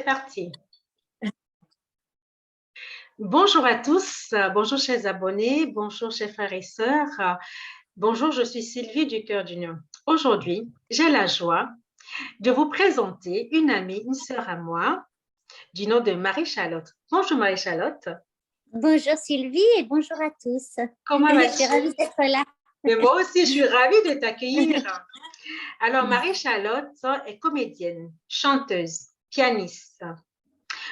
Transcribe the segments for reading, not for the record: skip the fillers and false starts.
C'est parti. Bonjour à tous, bonjour chers abonnés, bonjour chers frères et sœurs, bonjour, je suis Sylvie du Cœur d'Union. Aujourd'hui, j'ai la joie de vous présenter une amie, une sœur à moi, du nom de Marie-Charlotte. Bonjour Marie-Charlotte. Bonjour Sylvie et bonjour à tous. Comment Je vas-tu? suis ravie d'être là. Mais moi aussi, je suis ravie de t'accueillir. Alors, Marie-Charlotte est comédienne, chanteuse, pianiste.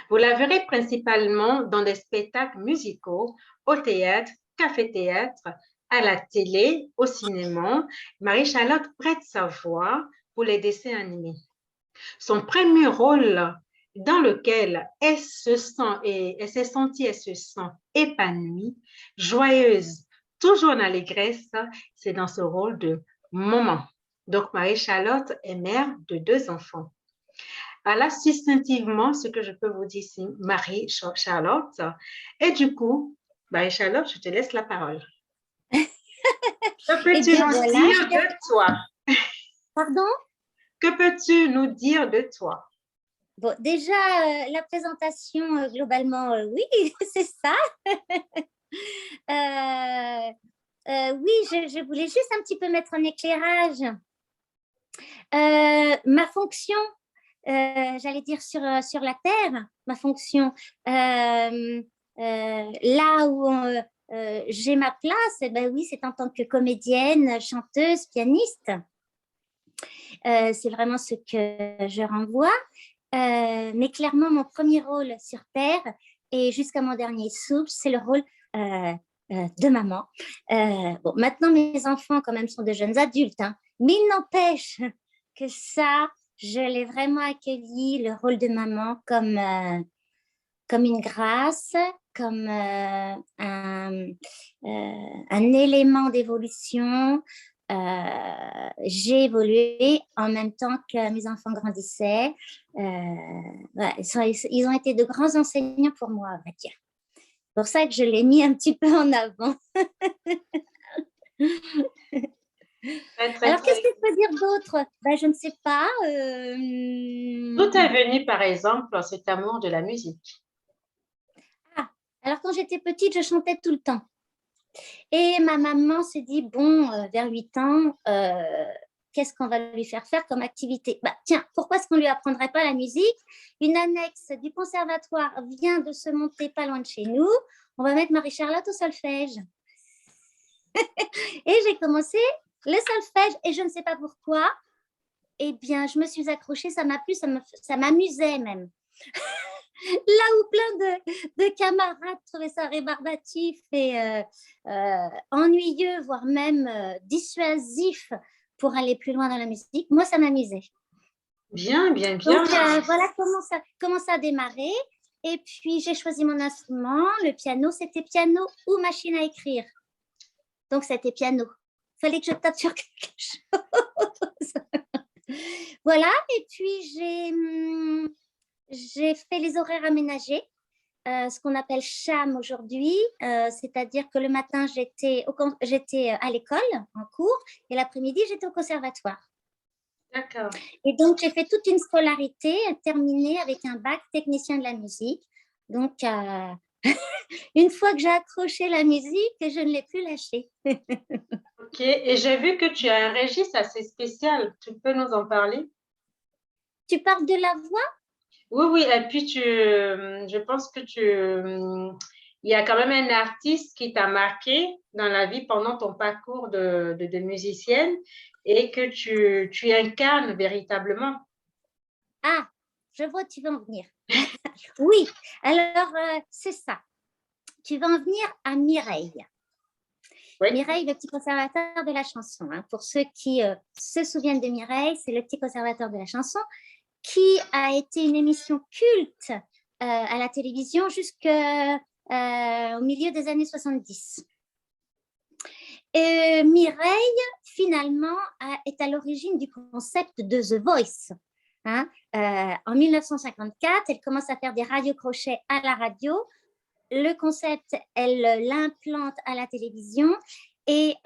Vous la verrez principalement dans des spectacles musicaux, au théâtre, café-théâtre, à la télé, au cinéma. Marie-Charlotte prête sa voix pour les dessins animés. Son premier rôle dans lequel elle se sent épanouie, joyeuse, toujours en allégresse, c'est dans ce rôle de maman. Donc, Marie-Charlotte est mère de 2 enfants. Voilà succinctivement ce que je peux vous dire ici, Marie-Charlotte. Et du coup, Marie-Charlotte, je te laisse la parole. Que peux-tu nous dire de toi? Pardon? Que peux-tu nous dire de toi? Bon, déjà, la présentation, globalement, oui, c'est ça. Oui, je voulais juste un petit peu mettre en éclairage ma fonction, j'allais dire sur la Terre, ma fonction, là où j'ai ma place, eh ben oui, c'est en tant que comédienne, chanteuse, pianiste. C'est vraiment ce que je renvoie. Mais clairement, mon premier rôle sur Terre et jusqu'à mon dernier souffle, c'est le rôle de maman. Bon, maintenant, mes enfants, quand même, sont de jeunes adultes, hein, mais il n'empêche que ça, je l'ai vraiment accueilli, le rôle de maman, comme une grâce, comme un élément d'évolution. J'ai évolué en même temps que mes enfants grandissaient. Ouais, ils ont été de grands enseignants pour moi, à vrai dire. C'est pour ça que je l'ai mis un petit peu en avant. Alors, qu'est-ce que je peux dire d'autre? Ben, je ne sais pas. D'où est venu, par exemple, cet amour de la musique? Alors, quand j'étais petite, je chantais tout le temps. Et ma maman s'est dit, bon, vers 8 ans, qu'est-ce qu'on va lui faire comme activité? Bah, tiens, pourquoi est-ce qu'on ne lui apprendrait pas la musique? Une annexe du conservatoire vient de se monter pas loin de chez nous. On va mettre Marie-Charlotte au solfège. Et j'ai commencé le solfège et je ne sais pas pourquoi. Eh bien, je me suis accrochée, ça m'a plu, ça m'amusait même. Là où plein de camarades trouvaient ça rébarbatif et ennuyeux, voire même dissuasif pour aller plus loin dans la musique, moi, ça m'amusait. Bien, bien, bien. Donc, voilà comment ça a démarré. Et puis, j'ai choisi mon instrument. Le piano, c'était piano ou machine à écrire. Donc, c'était piano. Il fallait que je tape sur quelque chose. Voilà. Et puis, j'ai fait les horaires aménagés, ce qu'on appelle CHAM aujourd'hui, c'est-à-dire que le matin, j'étais à l'école, en cours, et l'après-midi, j'étais au conservatoire. D'accord. Et donc, j'ai fait toute une scolarité terminée avec un bac technicien de la musique. Donc, une fois que j'ai accroché la musique, je ne l'ai plus lâchée. Ok, et j'ai vu que tu as un registre assez spécial. Tu peux nous en parler? Tu parles de la voix? Oui, oui, et puis je pense que il y a quand même un artiste qui t'a marqué dans la vie pendant ton parcours de musicienne et que tu incarnes véritablement. Ah, je vois où tu veux en venir. Oui, alors c'est ça. Tu vas en venir à Mireille. Oui. Mireille, le petit conservateur de la chanson. Hein. Pour ceux qui se souviennent de Mireille, c'est le petit conservateur de la chanson qui a été une émission culte à la télévision jusqu'au milieu des années 70. Et Mireille, finalement, est à l'origine du concept de The Voice. Hein. En 1954, elle commence à faire des radiocrochets à la radio. Le concept, elle l'implante à la télévision et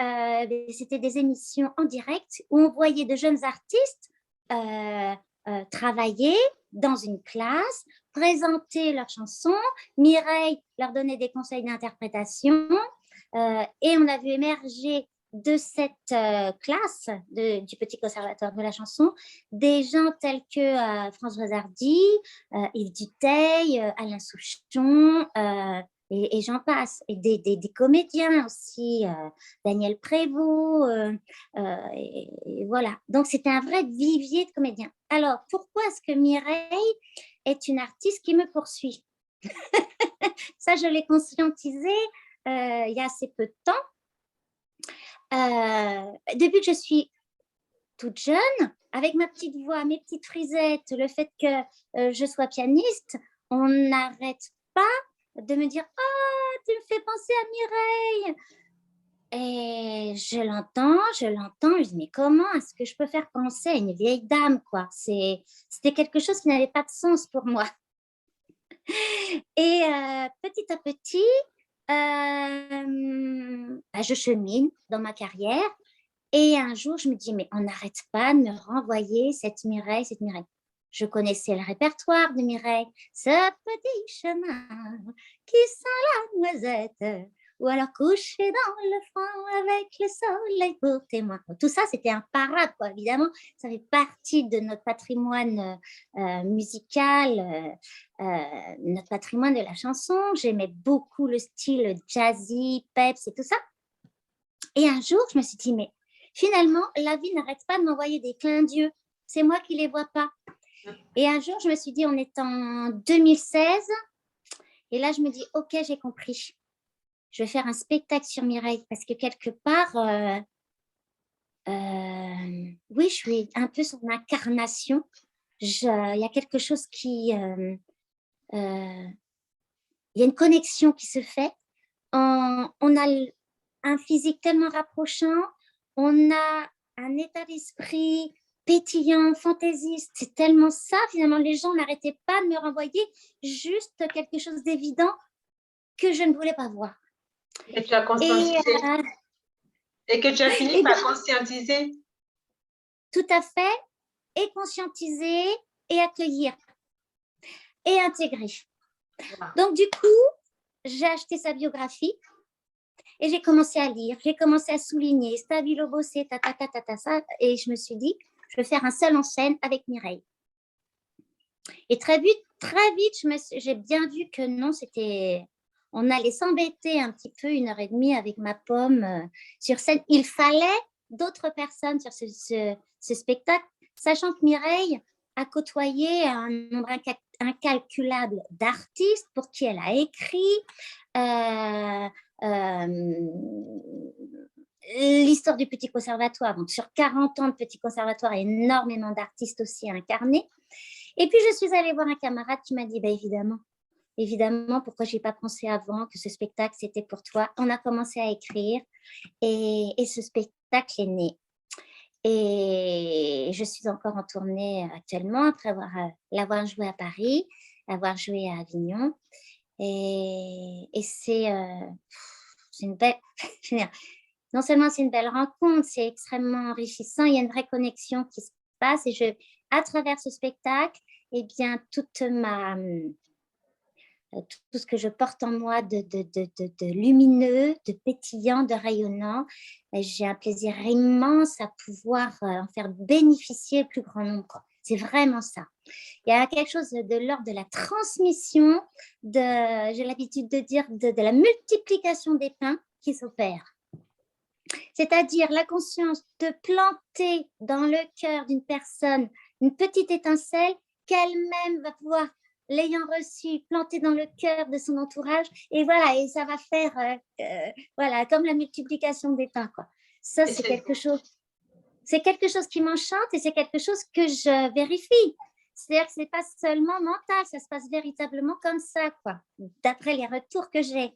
c'était des émissions en direct où on voyait de jeunes artistes travailler, dans une classe, présenter leurs chansons. Mireille leur donnait des conseils d'interprétation et on a vu émerger de cette classe du Petit Conservatoire de la chanson des gens tels que Françoise Hardy, Yves Duteil, Alain Souchon, et j'en passe, et des comédiens aussi, Daniel Prévost, et voilà. Donc, c'était un vrai vivier de comédiens. Alors, pourquoi est-ce que Mireille est une artiste qui me poursuit? Ça, je l'ai conscientisé il y a assez peu de temps. Depuis que je suis toute jeune, avec ma petite voix, mes petites frisettes, le fait que je sois pianiste, on n'arrête pas de me dire « Ah, tu me fais penser à Mireille !» Et je l'entends, je dis « Mais comment est-ce que je peux faire penser à une vieille dame, quoi ?» C'était quelque chose qui n'avait pas de sens pour moi. Et petit à petit, je chemine dans ma carrière. Et un jour, je me dis, mais on n'arrête pas de me renvoyer cette Mireille, cette Mireille. Je connaissais le répertoire de Mireille. Ce petit chemin qui sent la noisette, ou alors couché dans le fond avec le soleil pour témoin. Tout ça, c'était un parade, quoi. Évidemment, ça fait partie de notre patrimoine musical, notre patrimoine de la chanson. J'aimais beaucoup le style jazzy, peps et tout ça. Et un jour, je me suis dit, mais finalement, la vie n'arrête pas de m'envoyer des clins d'yeux. C'est moi qui ne les vois pas. Et un jour, je me suis dit, on est en 2016. Et là, je me dis, OK, j'ai compris. Je vais faire un spectacle sur Mireille. Parce que quelque part, oui, je suis un peu son incarnation. Il y a quelque chose qui... il y a une connexion qui se fait. On a un physique tellement rapprochant. On a un état d'esprit pétillant, fantaisiste. C'est tellement ça, finalement, les gens n'arrêtaient pas de me renvoyer juste quelque chose d'évident que je ne voulais pas voir. Et tu as conscientisé. Et que tu as fini par conscientiser. Tout à fait. Et conscientiser, et accueillir, et intégrer. Wow. Donc, du coup, j'ai acheté sa biographie. Et j'ai commencé à lire, j'ai commencé à souligner, Stabilo Bossé, ça, et je me suis dit, je vais faire un seul en scène avec Mireille. Et très vite, j'ai bien vu que non, on allait s'embêter un petit peu 1h30 avec ma pomme sur scène. Il fallait d'autres personnes sur ce spectacle, sachant que Mireille a côtoyé un nombre incalculable d'artistes pour qui elle a écrit, l'histoire du Petit Conservatoire. Donc, sur 40 ans de Petit Conservatoire, énormément d'artistes aussi incarnés. Et puis, je suis allée voir un camarade qui m'a dit, bah, évidemment, pourquoi je n'ai pas pensé avant que ce spectacle, c'était pour toi. On a commencé à écrire et ce spectacle est né. Et je suis encore en tournée actuellement, après l'avoir joué à Paris, avoir joué à Avignon. Et c'est une belle... non seulement c'est une belle rencontre, c'est extrêmement enrichissant, il y a une vraie connexion qui se passe. Et à travers ce spectacle, eh bien, tout ce que je porte en moi de lumineux, de pétillant, de rayonnant, j'ai un plaisir immense à pouvoir en faire bénéficier le plus grand nombre. C'est vraiment ça. Il y a quelque chose de l'ordre de la transmission, j'ai l'habitude de dire, de la multiplication des pains qui s'opère. C'est-à-dire la conscience de planter dans le cœur d'une personne une petite étincelle qu'elle-même va pouvoir, l'ayant reçue, planter dans le cœur de son entourage. Et voilà, et ça va faire voilà, comme la multiplication des pains, quoi. Ça, c'est quelque chose. C'est quelque chose qui m'enchante et c'est quelque chose que je vérifie. C'est-à-dire que ce n'est pas seulement mental, ça se passe véritablement comme ça, quoi, d'après les retours que j'ai.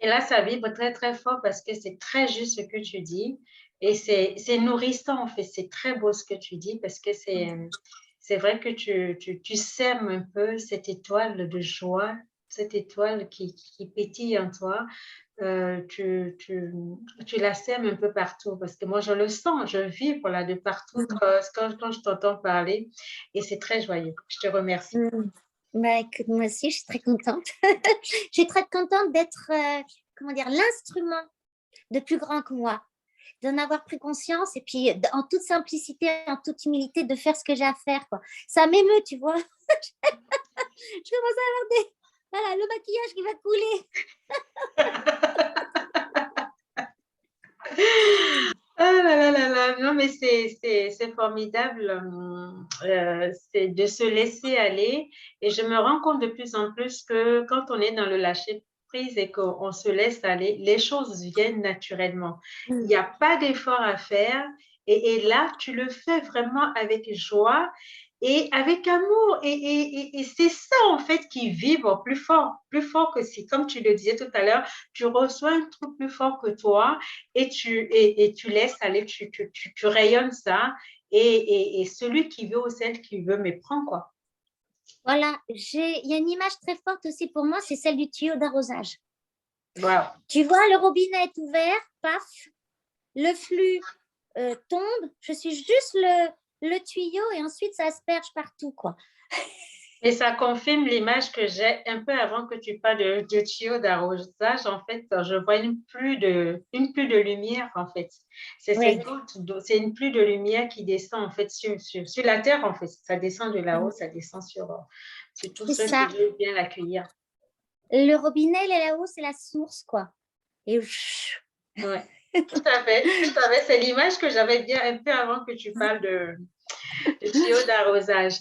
Et là, ça vibre très, très fort parce que c'est très juste ce que tu dis. Et c'est nourrissant, en fait. C'est très beau ce que tu dis parce que c'est vrai que tu sèmes un peu cette étoile de joie cette étoile qui pétille en toi, tu la sèmes un peu partout parce que moi, je le sens, je vibre là de partout quand je t'entends parler et c'est très joyeux. Je te remercie. Mm. Bah, écoute, moi aussi, je suis très contente. Je suis très contente d'être, comment dire, l'instrument de plus grand que moi, d'en avoir pris conscience et puis en toute simplicité, en toute humilité, de faire ce que j'ai à faire, quoi. Ça m'émeut, tu vois. Je commence à avoir voilà, le maquillage qui va couler. Ah là là là là, non mais c'est formidable, c'est de se laisser aller et je me rends compte de plus en plus que quand on est dans le lâcher prise et qu'on se laisse aller, les choses viennent naturellement. Il n'y a pas d'effort à faire et là, tu le fais vraiment avec joie et avec amour et c'est ça en fait qui vibre plus fort que si, comme tu le disais tout à l'heure, tu reçois un truc plus fort que toi et tu laisses aller, tu rayonnes ça et celui qui veut ou celle qui veut, mais prends quoi. Voilà, il y a une image très forte aussi pour moi, c'est celle du tuyau d'arrosage. Wow. Tu vois, le robinet est ouvert, paf, le flux tombe, je suis juste le tuyau et ensuite ça asperge partout, quoi. Et ça confirme l'image que j'ai un peu avant que tu parles de tuyau d'arrosage. En fait, je vois une pluie de lumière, en fait. C'est ces Oui. gouttes c'est une pluie de lumière qui descend, en fait, sur la terre, en fait. Ça descend de là-haut, ça descend sur tous C'est ceux qui ça. veulent bien l'accueillir. Le robinet, il est là-haut, c'est la source, quoi. Et Ouais, tout à fait, tout à fait. C'est l'image que j'avais bien un peu avant que tu parles de tuyau d'arrosage.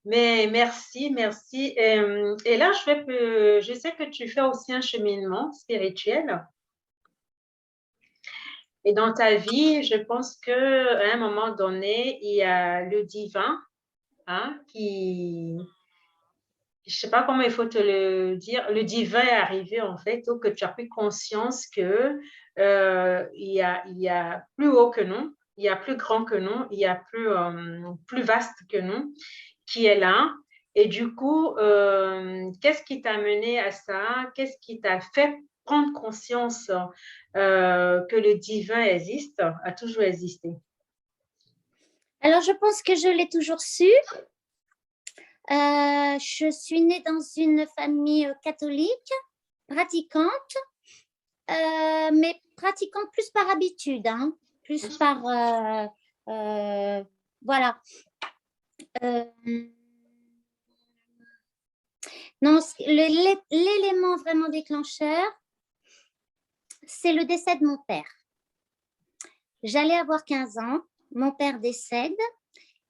Mais merci, merci. Et là, je sais que tu fais aussi un cheminement spirituel. Et dans ta vie, je pense qu'à un moment donné, il y a le divin, hein, je ne sais pas comment il faut te le dire, le divin est arrivé en fait, ou que tu as pris conscience que il y a plus haut que nous, il y a plus grand que nous, il y a plus vaste que nous, qui est là. Et du coup, qu'est-ce qui t'a mené à ça? Qu'est-ce qui t'a fait prendre conscience que le divin existe, a toujours existé? Alors, je pense que je l'ai toujours su. Je suis née dans une famille catholique, pratiquante, mais pratiquante plus par habitude, hein, plus par... voilà. Euh, non, l'élément vraiment déclencheur, c'est le décès de mon père. J'allais avoir 15 ans, mon père décède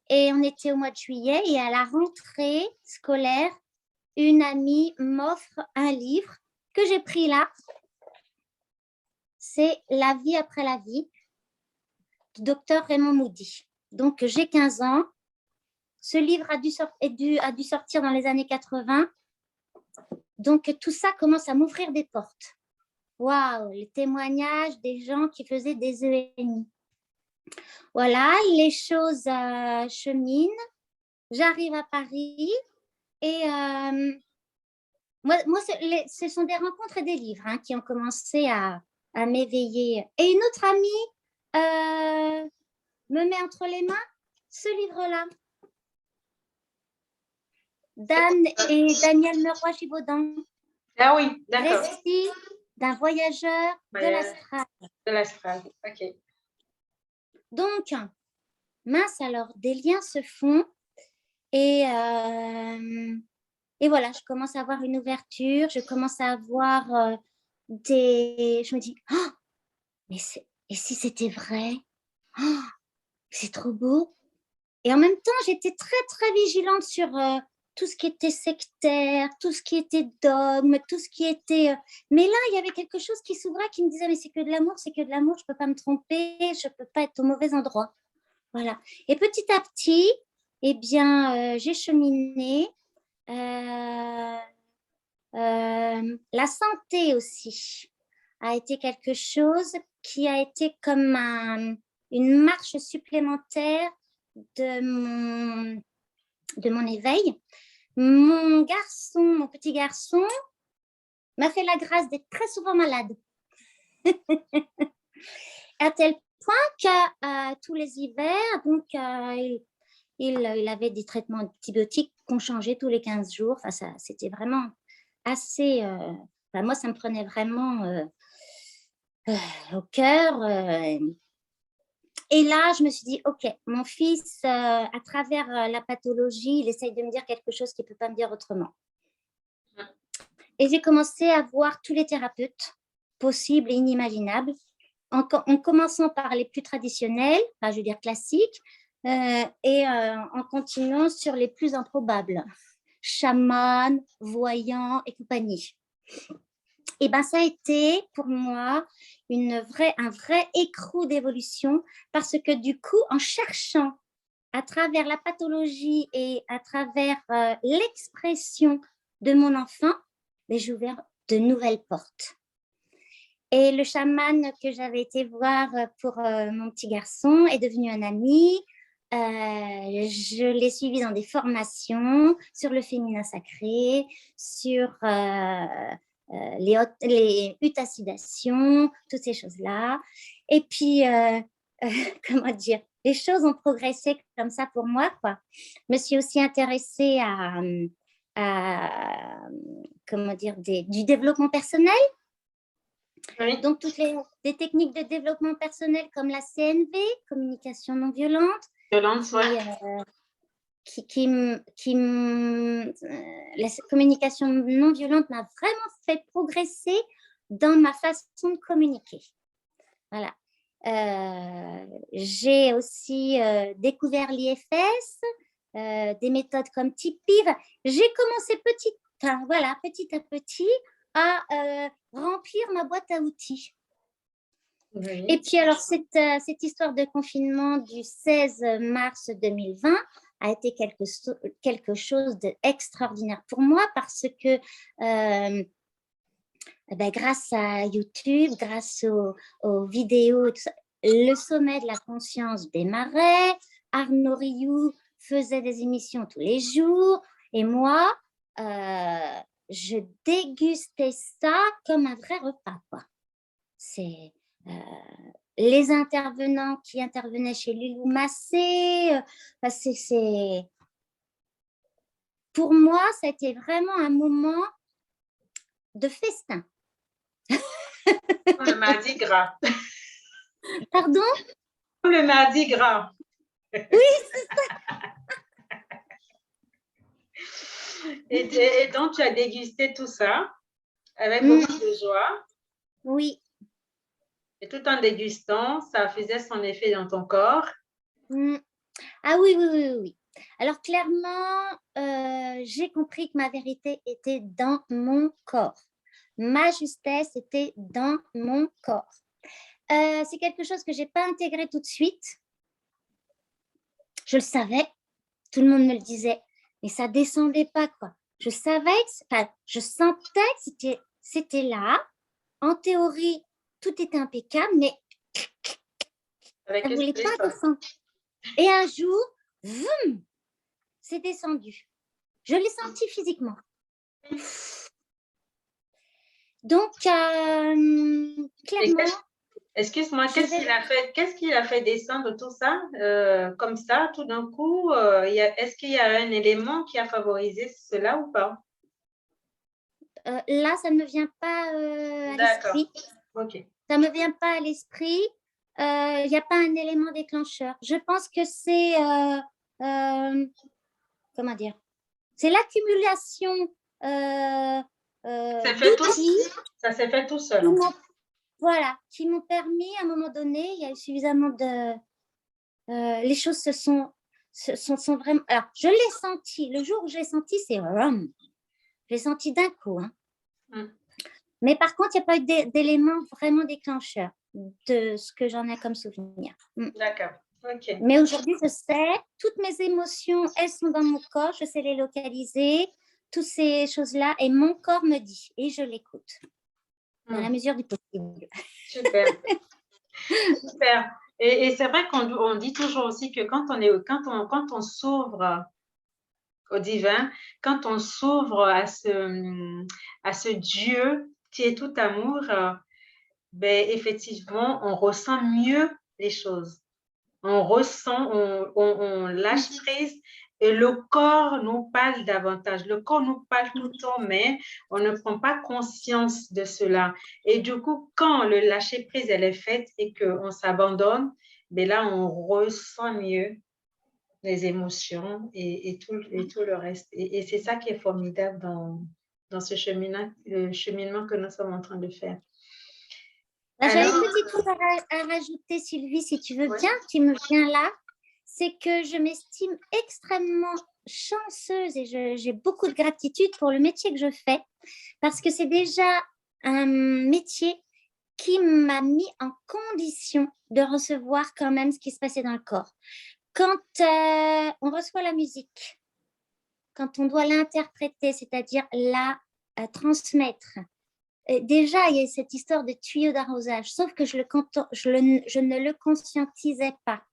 et on était au mois de juillet et à la rentrée scolaire, une amie m'offre un livre que j'ai pris là. C'est La vie après la vie du docteur Raymond Moody. Donc j'ai 15 ans. Ce livre a dû sortir dans les années 80. Donc tout ça commence à m'ouvrir des portes. Waouh, les témoignages des gens qui faisaient des EMI. Voilà, les choses cheminent. J'arrive à Paris et moi ce sont des rencontres et des livres qui ont commencé à m'éveiller. Et une autre amie me met entre les mains ce livre-là. d'Anne et Daniel Meroy-Givaudan. Ah oui, d'accord. Récit d'un voyageur de l'astral. De l'astral, ok. Donc, mince alors, des liens se font et voilà, je commence à avoir une ouverture, je commence à avoir je me dis, oh, mais et si c'était vrai? Oh, c'est trop beau. Et en même temps, j'étais très, très vigilante sur tout ce qui était sectaire, tout ce qui était dogme, tout ce qui était... Mais là, il y avait quelque chose qui s'ouvrait, qui me disait, mais c'est que de l'amour, c'est que de l'amour, je ne peux pas me tromper, je ne peux pas être au mauvais endroit. Voilà. Et petit à petit, eh bien, j'ai cheminé. La santé aussi a été quelque chose qui a été comme une marche supplémentaire de mon éveil. Mon petit garçon, m'a fait la grâce d'être très souvent malade. À tel point que tous les hivers, donc, il avait des traitements antibiotiques qu'on changeait tous les 15 jours. Enfin, c'était vraiment assez... moi, ça me prenait vraiment au cœur. Et là, je me suis dit, OK, mon fils, à travers la pathologie, il essaye de me dire quelque chose qu'il ne peut pas me dire autrement. Et j'ai commencé à voir tous les thérapeutes possibles et inimaginables, en commençant par les plus traditionnels, je veux dire classiques, et en continuant sur les plus improbables, chaman, voyant et compagnie. Et ben, ça a été pour moi un vrai écrou d'évolution, parce que du coup, en cherchant à travers la pathologie et à travers l'expression de mon enfant, j'ai ouvert de nouvelles portes. Et le chaman que j'avais été voir pour mon petit garçon est devenu un ami. Je l'ai suivi dans des formations sur le féminin sacré, sur les utacidations, toutes ces choses-là. Et puis, comment dire, les choses ont progressé comme ça pour moi, quoi. Je me suis aussi intéressée à comment dire, du développement personnel. Oui. Donc, toutes des techniques de développement personnel comme la CNV, communication non violente, la communication non violente m'a vraiment fait progresser dans ma façon de communiquer. Voilà. J'ai aussi découvert l'IFS, des méthodes comme Tipeee. J'ai commencé petit à petit à remplir ma boîte à outils. Oui. Et puis alors, cette histoire de confinement du 16 mars 2020 a été quelque chose d'extraordinaire pour moi, parce que grâce à YouTube, grâce aux vidéos, tout ça, le sommet de la conscience démarrait, Arnaud Rioux faisait des émissions tous les jours, et moi, je dégustais ça comme un vrai repas, quoi. C'est les intervenants qui intervenaient chez Lilou Massé, pour moi, ça a été vraiment un moment de festin. Le mardi gras. Pardon? Le mardi gras. Oui, c'est ça. Et donc, tu as dégusté tout ça avec beaucoup de joie. Oui. Et tout en dégustant, ça faisait son effet dans ton corps. Ah oui. Alors, clairement, j'ai compris que ma vérité était dans mon corps. Ma justesse était dans mon corps. C'est quelque chose que je n'ai pas intégré tout de suite. Je le savais, tout le monde me le disait, mais ça ne descendait pas, quoi. Je savais, je sentais que c'était là. En théorie, tout était impeccable, mais ça ne voulait pas descendre. Et un jour, vroom, c'est descendu. Je l'ai senti physiquement. Donc, clairement... Excuse-moi, qu'est-ce qu'il a fait descendre tout ça comme ça, tout d'un coup? Est-ce qu'il y a un élément qui a favorisé cela ou pas? Là, ça ne me vient pas à l'esprit. Okay. Ça ne me vient pas à l'esprit. Il n'y a pas un élément déclencheur. Je pense que c'est... comment dire? C'est l'accumulation d'outils. Ça s'est fait tout seul. Voilà, qui m'ont permis, à un moment donné, il y a eu suffisamment de... les choses sont vraiment... Alors, je l'ai senti. Le jour où je l'ai senti, c'est rum. Je l'ai senti d'un coup. Hein. Mais par contre, il n'y a pas eu d'élément vraiment déclencheur de ce que j'en ai comme souvenir. D'accord. Okay. Mais aujourd'hui, je sais, toutes mes émotions, elles sont dans mon corps, je sais les localiser, toutes ces choses-là, et mon corps me dit, et je l'écoute, dans la mesure du possible. Super. Super. Et c'est vrai qu'on dit toujours aussi que quand on s'ouvre au divin, quand on s'ouvre à ce Dieu qui est tout amour, ben, effectivement, on ressent mieux les choses. On ressent, on lâche prise et le corps nous parle davantage. Le corps nous parle tout le temps, mais on ne prend pas conscience de cela. Et du coup, quand le lâcher prise, elle est faite et qu'on s'abandonne, ben là, on ressent mieux les émotions et tout le reste. Et c'est ça qui est formidable dans ce cheminement que nous sommes en train de faire. J'avais Alors, une petite chose à rajouter, Sylvie, si tu veux ouais. bien, qui me vient là. C'est que je m'estime extrêmement chanceuse et j'ai beaucoup de gratitude pour le métier que je fais parce que c'est déjà un métier qui m'a mis en condition de recevoir quand même ce qui se passait dans le corps. Quand on reçoit la musique, quand on doit l'interpréter, c'est-à-dire la transmettre, déjà, il y a cette histoire de tuyau d'arrosage, sauf que je ne le conscientisais pas.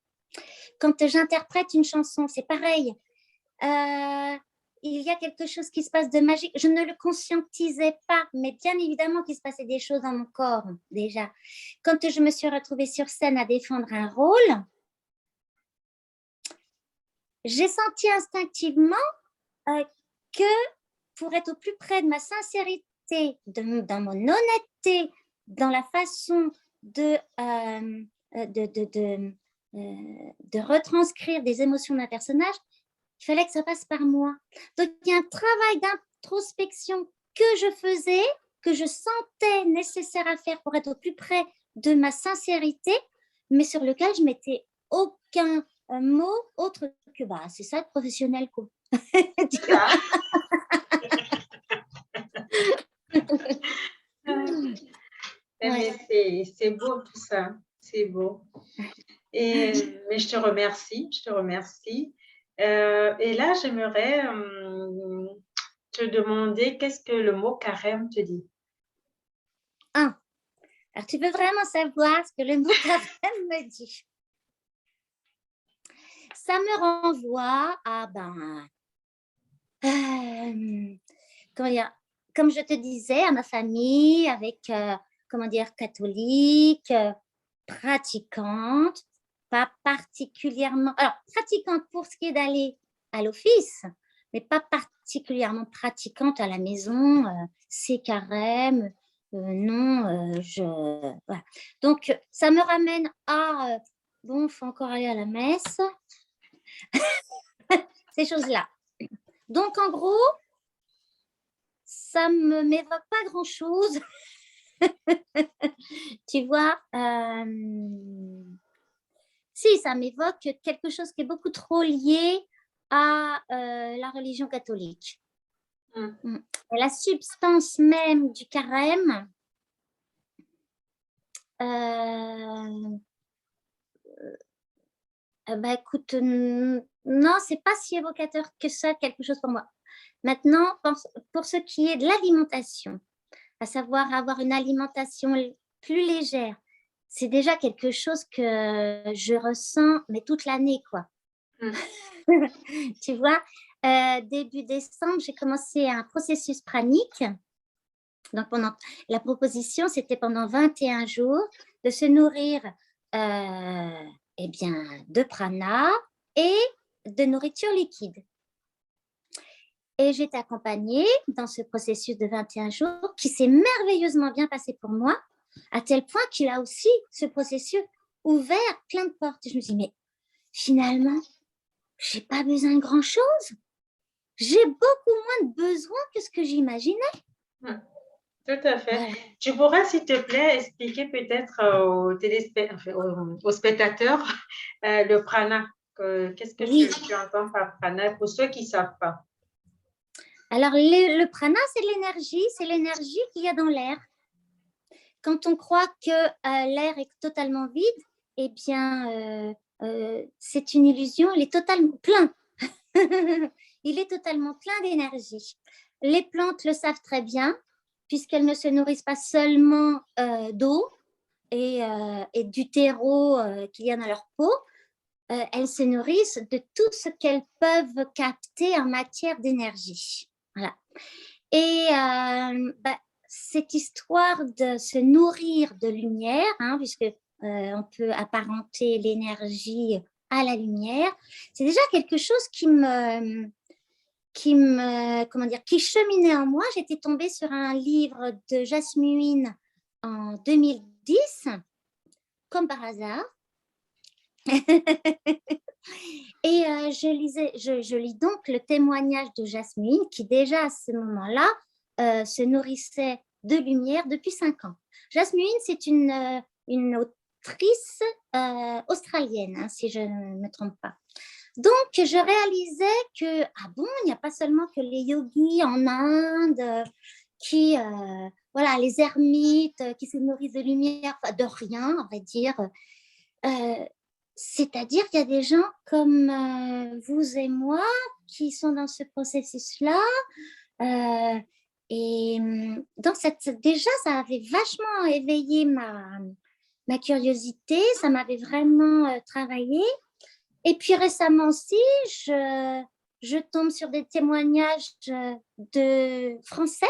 Quand j'interprète une chanson, c'est pareil. Il y a quelque chose qui se passe de magique. Je ne le conscientisais pas, mais bien évidemment qu'il se passait des choses dans mon corps déjà. Quand je me suis retrouvée sur scène à défendre un rôle, j'ai senti instinctivement que pour être au plus près de ma sincérité, dans mon honnêteté, dans la façon de retranscrire des émotions d'un personnage, il fallait que ça passe par moi. Donc, il y a un travail d'introspection que je faisais, que je sentais nécessaire à faire pour être au plus près de ma sincérité, mais sur lequel je mettais aucun mot autre que bah, c'est ça être professionnel, quoi. Mais c'est beau tout ça, c'est beau. Mais je te remercie, je te remercie. Et là, j'aimerais te demander qu'est-ce que le mot carême te dit? Alors, tu veux vraiment savoir ce que le mot carême me dit? Ça me renvoie à, comment dire, comme je te disais, à ma famille, avec, catholique, pratiquante, pas particulièrement, alors pratiquante pour ce qui est d'aller à l'office, mais pas particulièrement pratiquante à la maison, c'est carême, non, voilà. Donc, ça me ramène à, bon, il faut encore aller à la messe, ces choses-là. Donc, en gros, ça ne m'évoque pas grand-chose. Tu vois, si, ça m'évoque quelque chose qui est beaucoup trop lié à la religion catholique. La substance même du carême, écoute, non, c'est pas si évocateur que ça, quelque chose pour moi. Maintenant, pour ce qui est de l'alimentation, à savoir avoir une alimentation plus légère, c'est déjà quelque chose que je ressens, mais toute l'année, quoi. Tu vois, début décembre, j'ai commencé un processus pranique. Donc, la proposition, c'était pendant 21 jours de se nourrir de prana et de nourriture liquide. Et j'ai été accompagnée dans ce processus de 21 jours qui s'est merveilleusement bien passé pour moi, à tel point qu'il a aussi, ce processus, ouvert plein de portes. Je me dis, mais finalement, je n'ai pas besoin de grand-chose. J'ai beaucoup moins de besoins que ce que j'imaginais. Tout à fait. Voilà. Tu pourras, s'il te plaît, expliquer peut-être aux spectateurs le prana. Qu'est-ce que tu entends par prana pour ceux qui ne savent pas? Alors, le prana, c'est l'énergie qu'il y a dans l'air. Quand on croit que l'air est totalement vide, eh bien, c'est une illusion, il est totalement plein. Il est totalement plein d'énergie. Les plantes le savent très bien, puisqu'elles ne se nourrissent pas seulement d'eau et du terreau qu'il y a dans leur peau, elles se nourrissent de tout ce qu'elles peuvent capter en matière d'énergie. Voilà. Et cette histoire de se nourrir de lumière, hein, puisque on peut apparenter l'énergie à la lumière, c'est déjà quelque chose qui cheminait en moi. J'étais tombée sur un livre de Jasmine en 2010, comme par hasard. Et je lis donc le témoignage de Jasmine, qui déjà à ce moment-là se nourrissait de lumière depuis 5 ans. Jasmine, c'est une autrice australienne, hein, si je ne me trompe pas. Donc, je réalisais que, ah bon, il n'y a pas seulement que les yogis en Inde qui, voilà, les ermites qui se nourrissent de lumière, de rien, on va dire. C'est-à-dire qu'il y a des gens comme vous et moi qui sont dans ce processus-là. Et déjà, ça avait vachement éveillé ma curiosité, ça m'avait vraiment travaillé. Et puis récemment aussi, je tombe sur des témoignages de Français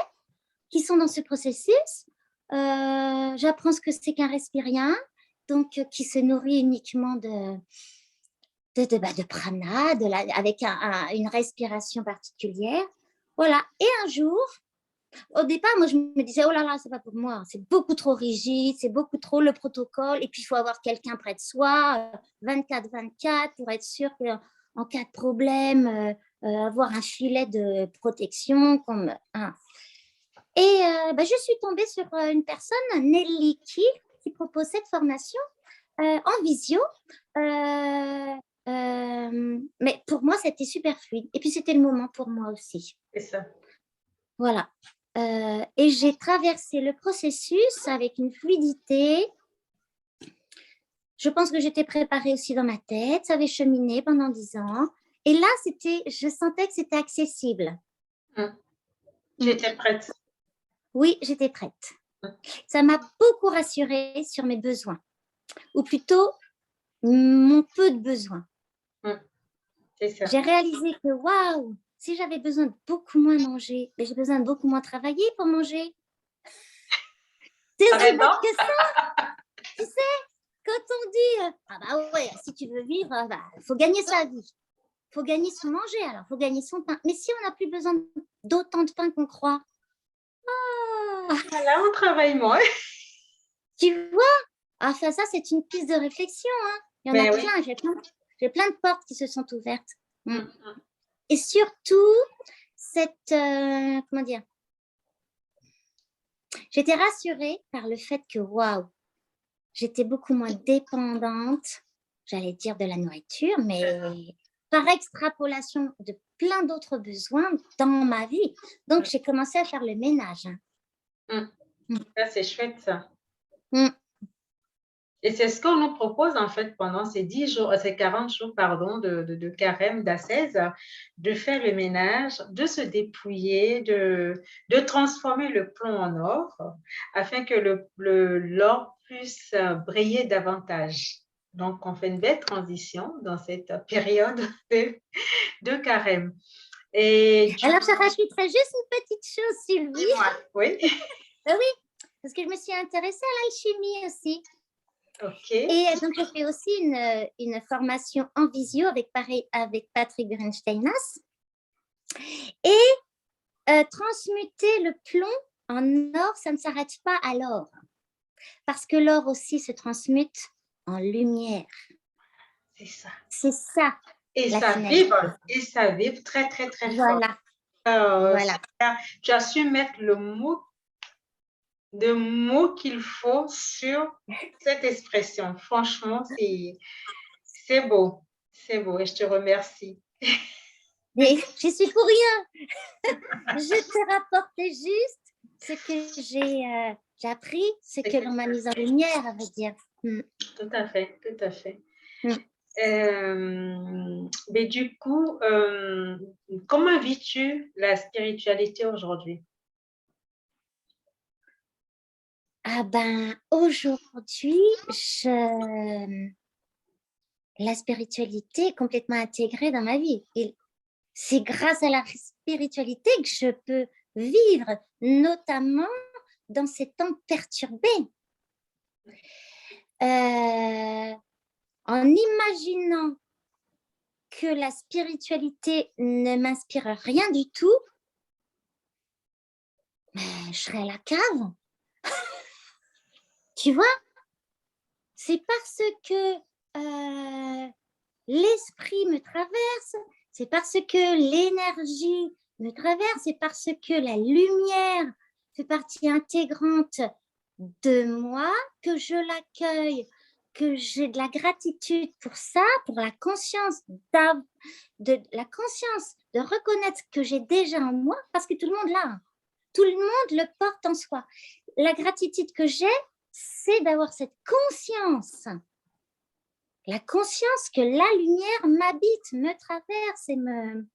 qui sont dans ce processus. J'apprends ce que c'est qu'un respirien, donc qui se nourrit uniquement de prana, avec une respiration particulière. Voilà. Et un jour, au départ, moi, je me disais, oh là là, c'est pas pour moi, c'est beaucoup trop rigide, c'est beaucoup trop le protocole, et puis il faut avoir quelqu'un près de soi, 24/24, pour être sûr qu'en cas de problème, avoir un filet de protection. Et je suis tombée sur une personne, Nelly qui propose cette formation en visio. Mais pour moi, c'était super fluide. Et puis, c'était le moment pour moi aussi. C'est ça. Voilà. Et j'ai traversé le processus avec une fluidité. Je pense que j'étais préparée aussi dans ma tête. Ça avait cheminé pendant 10 ans. Et là, je sentais que c'était accessible. J'étais prête. Oui, j'étais prête. Ça m'a beaucoup rassurée sur mes besoins. Ou plutôt, mon peu de besoins. C'est ça. J'ai réalisé que, waouh, si j'avais besoin de beaucoup moins manger, mais j'ai besoin de beaucoup moins travailler pour manger. C'est aussi bête que ça. Tu sais, quand on dit, ah bah ouais, si tu veux vivre, faut gagner sa vie. Faut gagner son manger, alors faut gagner son pain. Mais si on n'a plus besoin d'autant de pain qu'on croit, là, on travaille moins. Tu vois, enfin ça, c'est une piste de réflexion. Hein. Il y en a plein. J'ai plein de portes qui se sont ouvertes. Et surtout, comment dire, j'étais rassurée par le fait que, waouh, j'étais beaucoup moins dépendante, j'allais dire de la nourriture, mais par extrapolation de plein d'autres besoins dans ma vie. Donc, j'ai commencé à faire le ménage. Ça, c'est chouette, ça. Et c'est ce qu'on nous propose, en fait, pendant ces 40 jours, de carême, d'ascèse, de faire le ménage, de se dépouiller, de transformer le plomb en or, afin que l'or puisse briller davantage. Donc, on fait une belle transition dans cette période de carême. Alors, je rajouterais juste une petite chose, Sylvie. Oui. Oui, parce que je me suis intéressée à l'alchimie aussi. OK. Et donc, je fais aussi une formation en visio avec Patrick Bernsteinas. Et transmuter le plomb en or, ça ne s'arrête pas à l'or. Parce que l'or aussi se transmute en lumière. C'est ça. C'est ça. Et ça vibre très, très, très fort. Voilà. Tu as su mettre le mot qu'il faut sur cette expression. Franchement, c'est beau. C'est beau et je te remercie. Mais je suis pour rien. Je te rapportais juste ce que j'ai appris, ce que l'on m'a mis en lumière, à vrai dire. Tout à fait, tout à fait. Mais du coup, comment vis-tu la spiritualité aujourd'hui? Ah ben, aujourd'hui, la spiritualité est complètement intégrée dans ma vie. Et c'est grâce à la spiritualité que je peux vivre, notamment dans ces temps perturbés. En imaginant que la spiritualité ne m'inspire rien du tout, je serais à la cave. Tu vois, c'est parce que l'esprit me traverse, c'est parce que l'énergie me traverse, c'est parce que la lumière fait partie intégrante de moi, que je l'accueille, que j'ai de la gratitude pour ça, pour la conscience de reconnaître que j'ai déjà en moi, parce que tout le monde l'a, tout le monde le porte en soi. La gratitude que j'ai, c'est d'avoir cette conscience, la conscience que la lumière m'habite, me traverse et me...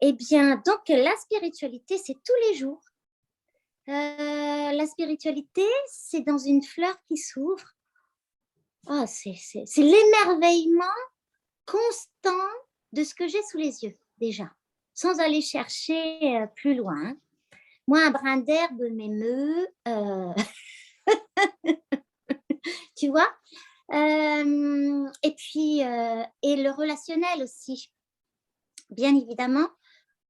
Eh bien, donc la spiritualité, c'est tous les jours. La spiritualité, c'est dans une fleur qui s'ouvre. Oh, c'est l'émerveillement constant de ce que j'ai sous les yeux, déjà, sans aller chercher plus loin. Moi, un brin d'herbe m'émeut, tu vois. Et puis, et le relationnel aussi, bien évidemment.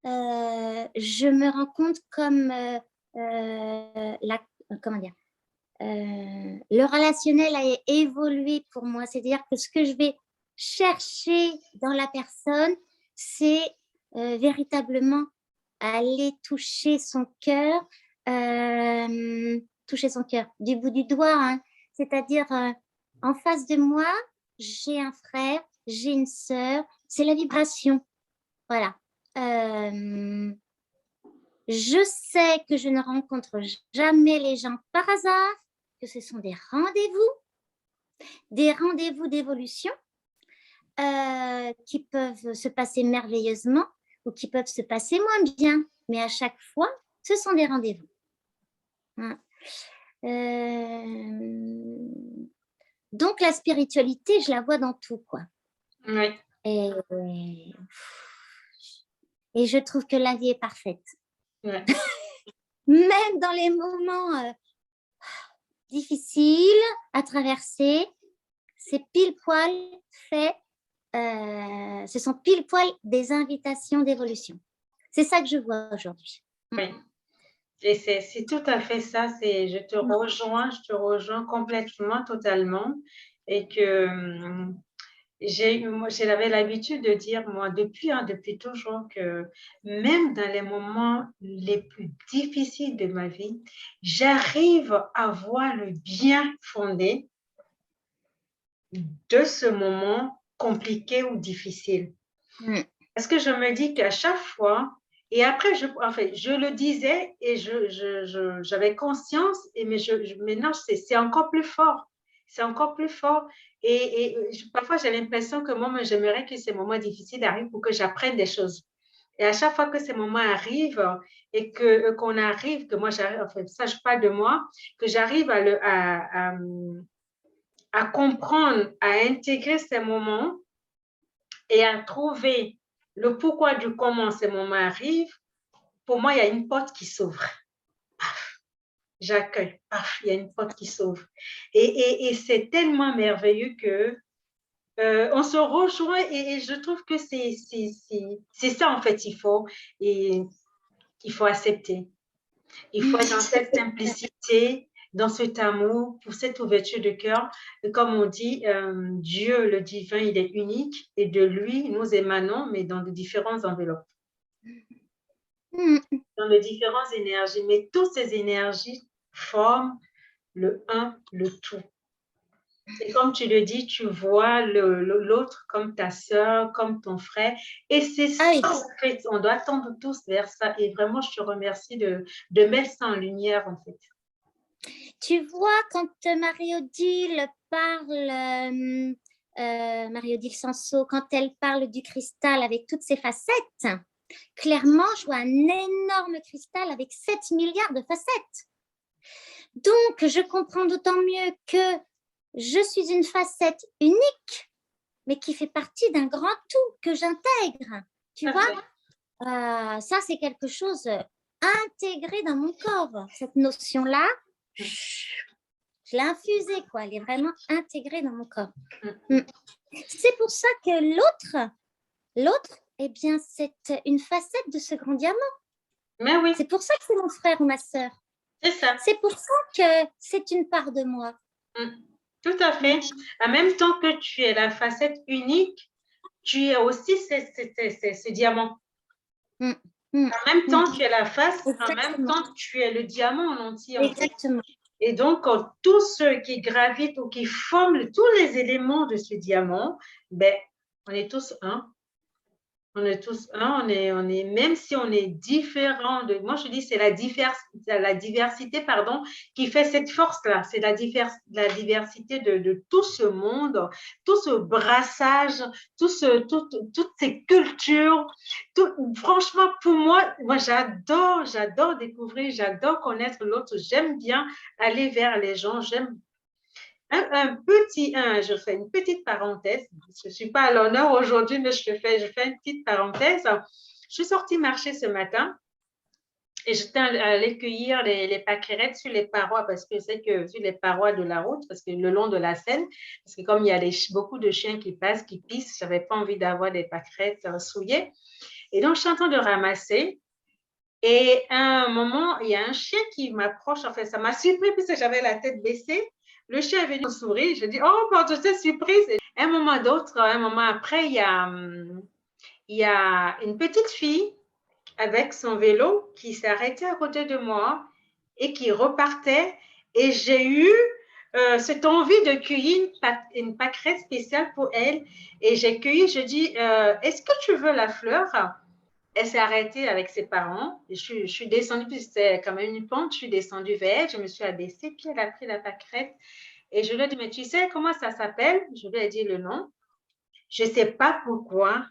Je me rends compte comme comment dire, le relationnel a évolué pour moi, c'est-à-dire que ce que je vais chercher dans la personne, c'est véritablement aller toucher son cœur du bout du doigt, hein. C'est-à-dire en face de moi, j'ai un frère, j'ai une sœur, c'est la vibration, voilà. Je sais que je ne rencontre jamais les gens par hasard, que ce sont des rendez-vous d'évolution qui peuvent se passer merveilleusement ou qui peuvent se passer moins bien. Mais à chaque fois, ce sont des rendez-vous. Hein. Donc, la spiritualité, je la vois dans tout, quoi. Oui. Et je trouve que la vie est parfaite. Ouais. Même dans les moments difficiles à traverser, c'est pile poil fait. Ce sont pile poil des invitations d'évolution. C'est ça que je vois aujourd'hui. Oui. Et c'est tout à fait ça. Je te rejoins complètement, totalement. Et que j'avais l'habitude de dire, moi, depuis toujours, que même dans les moments les plus difficiles de ma vie, j'arrive à voir le bien fondé de ce moment compliqué ou difficile. Parce que je me dis qu'à chaque fois, et après, je le disais et j'avais conscience, mais maintenant, c'est encore plus fort. C'est encore plus fort. Et parfois, j'ai l'impression que moi, j'aimerais que ces moments difficiles arrivent pour que j'apprenne des choses. Et à chaque fois que ces moments arrivent et qu'on arrive, que moi, j'arrive, enfin, ça, je parle de moi, que j'arrive à comprendre, à intégrer ces moments et à trouver le pourquoi du comment ces moments arrivent, pour moi, il y a une porte qui s'ouvre. Paf, j'accueille. Paf, il y a une porte qui s'ouvre. Et c'est tellement merveilleux que on se rejoint et je trouve que c'est ça, en fait, il faut accepter. Il faut être dans cette simplicité, dans cet amour, pour cette ouverture de cœur. Et comme on dit, Dieu, le divin, il est unique et de lui, nous émanons, mais dans de différentes enveloppes, dans de différentes énergies. Mais toutes ces énergies forment le un, le tout. Et comme tu le dis, tu vois l'autre comme ta sœur, comme ton frère. Et c'est ça, en fait, on doit tendre tous vers ça. Et vraiment, je te remercie de mettre ça en lumière, en fait. Tu vois, quand Marie-Odile parle, Marie-Odile Sanso, quand elle parle du cristal avec toutes ses facettes, clairement, je vois un énorme cristal avec 7 milliards de facettes. Donc, je comprends d'autant mieux que je suis une facette unique mais qui fait partie d'un grand tout que j'intègre. Tu vois, ça, c'est quelque chose intégré dans mon corps. Cette notion-là, je l'ai infusée, quoi. Elle est vraiment intégrée dans mon corps. C'est pour ça que l'autre, eh bien, c'est une facette de ce grand diamant. Mais oui. C'est pour ça que c'est mon frère ou ma sœur. C'est ça. C'est pour ça que c'est une part de moi. Tout à fait. En même temps que tu es la facette unique, tu es aussi ce diamant. En même temps, tu es la face. Exactement. En même temps, tu es le diamant en entier. Exactement. Et donc, tous ceux qui gravitent ou qui forment tous les éléments de ce diamant, ben, on est tous un. On est tous un, on est, même si on est différent de, moi je dis c'est la diversité, pardon, qui fait cette force-là, c'est la diversité de tout ce monde, tout ce brassage, toutes ces cultures, franchement pour moi j'adore découvrir, j'adore connaître l'autre, j'aime bien aller vers les gens, j'aime je fais une petite parenthèse. Je ne suis pas à l'honneur aujourd'hui, mais je fais une petite parenthèse. Je suis sortie marcher ce matin et j'étais allée cueillir les pâquerettes sur les parois parce que c'est que sur les parois de la route, parce que le long de la Seine, parce que comme il y a beaucoup de chiens qui passent, qui pissent, je n'avais pas envie d'avoir des pâquerettes souillées. Et donc, je suis en train de ramasser. Et à un moment, il y a un chien qui m'approche. En fait, ça m'a surpris puisque j'avais la tête baissée. Le chien est venu me sourire. Je dis, oh, pardon, c'est surprise. Et un moment après, il y a une petite fille avec son vélo qui s'est arrêtée à côté de moi et qui repartait. Et j'ai eu cette envie de cueillir une pâquerette spéciale pour elle. Et j'ai cueilli, je dis, est-ce que tu veux la fleur? Elle s'est arrêtée avec ses parents. Je suis descendue, puis c'était quand même une pente. Je suis descendue vers elle, je me suis abaissée, puis elle a pris la pâquerette. Et je lui ai dit, mais tu sais comment ça s'appelle? Je lui ai dit le nom. Je ne sais pas pourquoi.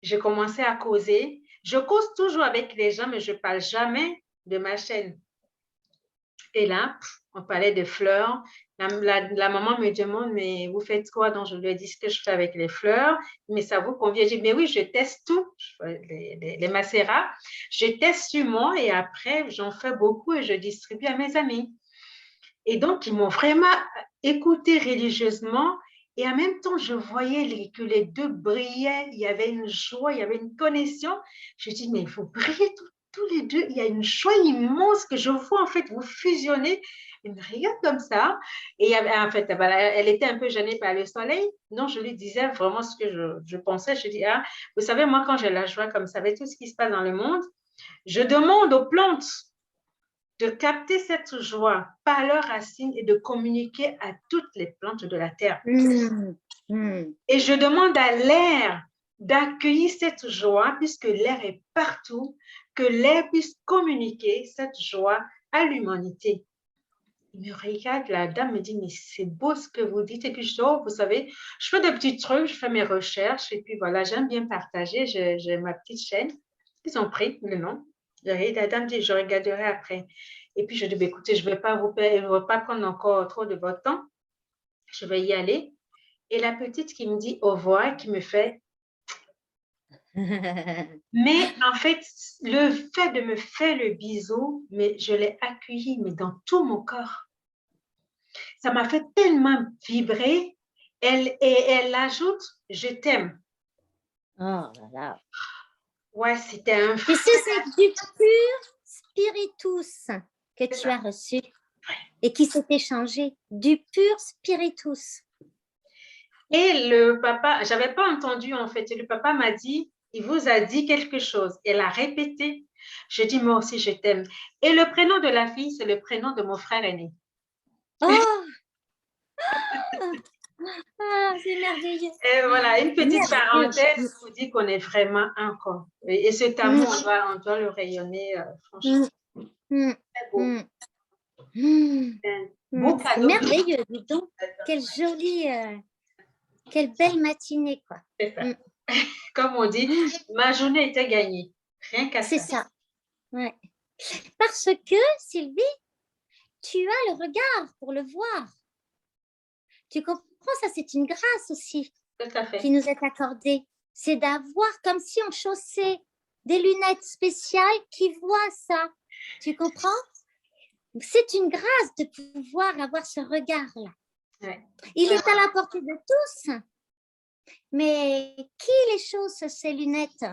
J'ai commencé à causer. Je cause toujours avec les gens, mais je ne parle jamais de ma chaîne. Et là, on parlait de fleurs. La maman me demande, mais vous faites quoi? Donc, je lui ai dit ce que je fais avec les fleurs. Mais ça vous convient? Je dis, mais oui, je teste tout. Les macérats. Je teste sur moi et après, j'en fais beaucoup et je distribue à mes amis. Et donc, ils m'ont vraiment écouté religieusement. Et en même temps, je voyais que les deux brillaient. Il y avait une joie, il y avait une connexion. Je dis, mais il faut briller tous les deux. Il y a une joie immense que je vois, en fait, vous fusionner. Elle me regarde comme ça. Et en fait, elle était un peu gênée par le soleil. Donc, je lui disais vraiment ce que je pensais. Je dis, ah, vous savez, moi, quand j'ai la joie comme ça, avec tout ce qui se passe dans le monde, je demande aux plantes de capter cette joie par leurs racines et de communiquer à toutes les plantes de la terre. Et je demande à l'air d'accueillir cette joie, puisque l'air est partout, que l'air puisse communiquer cette joie à l'humanité. Il me regarde, la dame me dit, mais c'est beau ce que vous dites. Et puis je dis, oh, vous savez, je fais des petits trucs, je fais mes recherches, et puis voilà, j'aime bien partager, j'ai ma petite chaîne. Ils ont pris le nom. La dame dit, je regarderai après. Et puis, je dis, écoutez, je ne vais pas prendre encore trop de votre temps. Je vais y aller. Et la petite qui me dit au revoir, qui me fait. Mais en fait, le fait de me faire le bisou, mais je l'ai accueilli, mais dans tout mon corps. Ça m'a fait tellement vibrer. Elle ajoute, je t'aime. Oh là là. Ouais, c'était un... Tu sais, c'est du pur spiritus que tu as reçu et qui s'est échangé, du pur spiritus. Et le papa, je n'avais pas entendu en fait, et le papa m'a dit, il vous a dit quelque chose. Elle a répété. Je dis, moi aussi, je t'aime. Et le prénom de la fille, c'est le prénom de mon frère aîné. Oh! Ah, c'est merveilleux. Et voilà, une petite parenthèse pour dire qu'on est vraiment un corps. Et cet amour, on doit le rayonner, franchement. Très beau. Beau C'est cadeau. merveilleux, dis donc. Quelle jolie, quelle belle matinée, quoi. C'est ça. Comme on dit, ma journée était gagnée. Rien qu'à ça. C'est ça. Ouais. Parce que, Sylvie, tu as le regard pour le voir. Tu comprends, ça c'est une grâce aussi. Tout à fait. qui nous est accordée. C'est d'avoir comme si on chaussait des lunettes spéciales qui voient ça. Tu comprends? C'est une grâce de pouvoir avoir ce regard-là. Ouais. Il est à la portée de tous, mais qui les chausse ces lunettes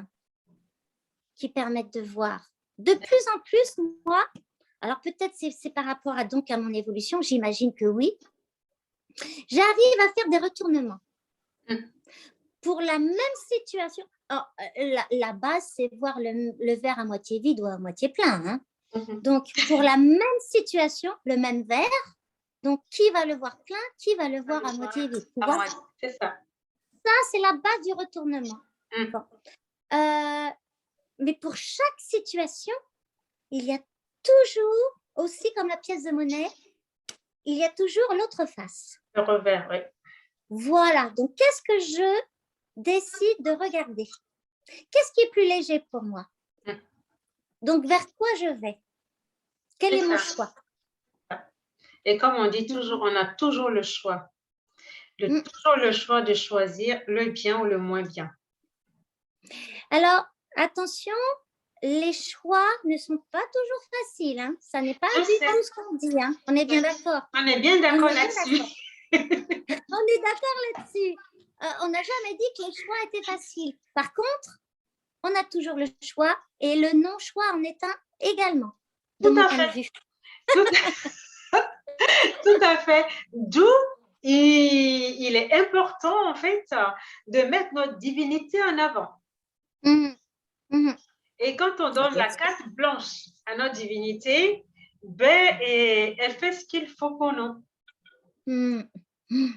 qui permettent de voir? De plus en plus, moi, alors peut-être c'est par rapport à mon évolution, j'imagine que oui, j'arrive à faire des retournements. Pour la même situation, la base, c'est voir le verre à moitié vide ou à moitié plein. Hein. Donc, pour la même situation, le même verre, donc qui va le voir plein, qui va le voir à moitié vide. C'est ça. Ça, c'est la base du retournement. Bon. Mais pour chaque situation, il y a toujours, aussi comme la pièce de monnaie, il y a toujours l'autre face. Le revers, oui. Voilà. Donc, qu'est-ce que je décide de regarder? Qu'est-ce qui est plus léger pour moi? Donc, vers quoi je vais? Quel est mon choix? Et comme on dit toujours, on a toujours le choix. Toujours le choix de choisir le bien ou le moins bien. Alors, attention, les choix ne sont pas toujours faciles. Hein. Ça n'est pas du tout ce qu'on dit. Hein. On est bien d'accord. On est bien d'accord là-dessus. On est d'accord là-dessus. On n'a jamais dit que les choix étaient faciles. Par contre, on a toujours le choix et le non-choix en est un également. Tout à fait. Tout à fait. D'où il est important, en fait, de mettre notre divinité en avant. Et quand on donne la carte blanche à notre divinité, elle fait ce qu'il faut pour nous.